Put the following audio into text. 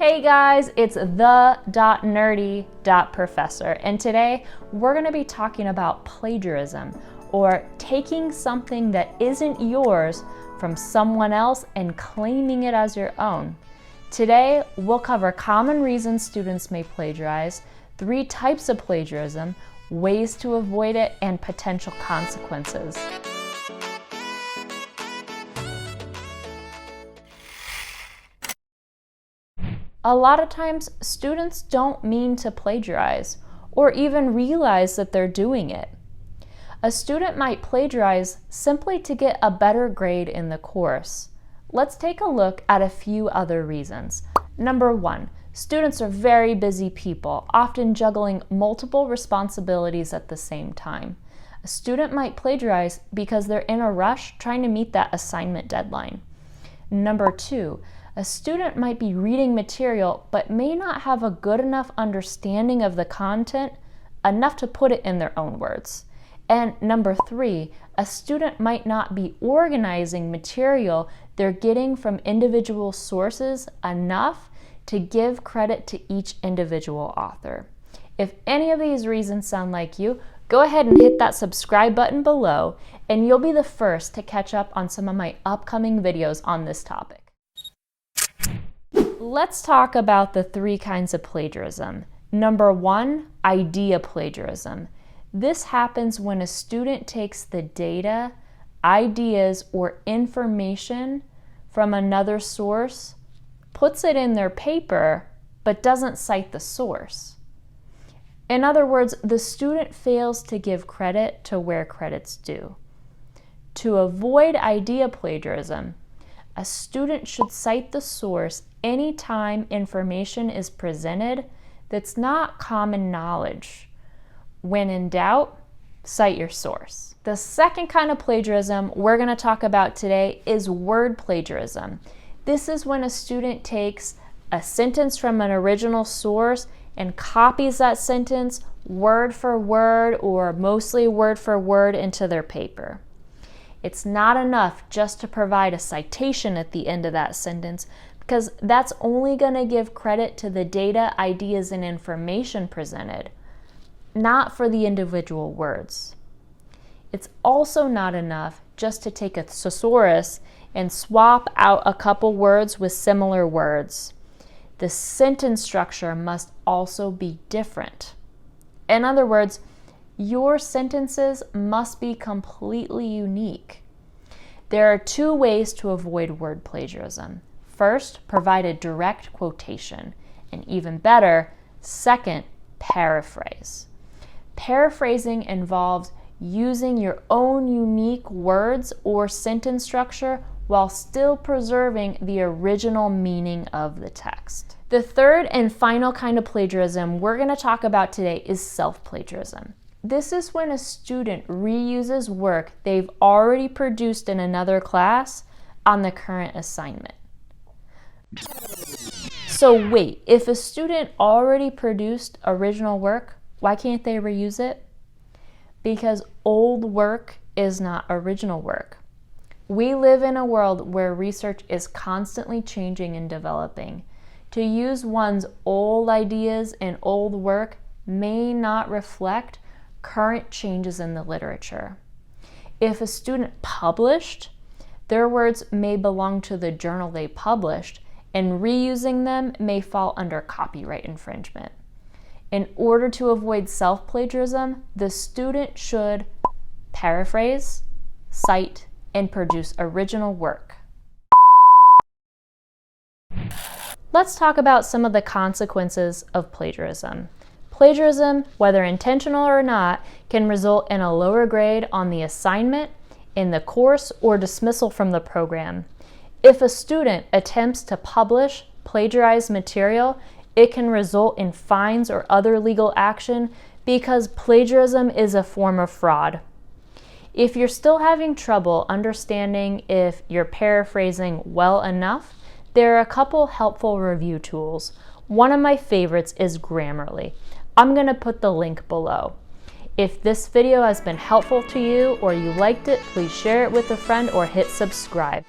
Hey guys, it's The.Nerdy.Professor, and today we're going to be talking about plagiarism, or taking something that isn't yours from someone else and claiming it as your own. Today we'll cover common reasons students may plagiarize, 3 types of plagiarism, ways to avoid it, and potential consequences. A lot of times, students don't mean to plagiarize or even realize that they're doing it. A student might plagiarize simply to get a better grade in the course. Let's take a look at a few other reasons. Number 1, students are very busy people, often juggling multiple responsibilities at the same time. A student might plagiarize because they're in a rush trying to meet that assignment deadline. Number 2, a student might be reading material but may not have a good enough understanding of the content, enough to put it in their own words. And number 3, a student might not be organizing material they're getting from individual sources enough to give credit to each individual author. If any of these reasons sound like you, go ahead and hit that subscribe button below, and you'll be the first to catch up on some of my upcoming videos on this topic. Let's talk about the 3 kinds of plagiarism. Number 1, idea plagiarism. This happens when a student takes the data, ideas, or information from another source, puts it in their paper, but doesn't cite the source. In other words, the student fails to give credit to where credit's due. To avoid idea plagiarism, a student should cite the source anytime information is presented that's not common knowledge. When in doubt, cite your source. The second kind of plagiarism we're going to talk about today is word plagiarism. This is when a student takes a sentence from an original source and copies that sentence word for word or mostly word for word into their paper. It's not enough just to provide a citation at the end of that sentence, because that's only going to give credit to the data, ideas, and information presented, not for the individual words. It's also not enough just to take a thesaurus and swap out a couple words with similar words. The sentence structure must also be different. In other words, your sentences must be completely unique. There are 2 ways to avoid word plagiarism. First, provide a direct quotation, and even better, second, paraphrase. Paraphrasing involves using your own unique words or sentence structure while still preserving the original meaning of the text. The third and final kind of plagiarism we're going to talk about today is self-plagiarism. This is when a student reuses work they've already produced in another class on the current assignment. So wait, if a student already produced original work, why can't they reuse it? Because old work is not original work. We live in a world where research is constantly changing and developing. To use one's old ideas and old work may not reflect current changes in the literature. If a student published, their words may belong to the journal they published, and reusing them may fall under copyright infringement. In order to avoid self-plagiarism, the student should paraphrase, cite, and produce original work. Let's talk about some of the consequences of plagiarism. Plagiarism, whether intentional or not, can result in a lower grade on the assignment, in the course, or dismissal from the program. If a student attempts to publish plagiarized material, it can result in fines or other legal action because plagiarism is a form of fraud. If you're still having trouble understanding if you're paraphrasing well enough, there are a couple helpful review tools. One of my favorites is Grammarly. I'm going to put the link below. If this video has been helpful to you or you liked it, please share it with a friend or hit subscribe.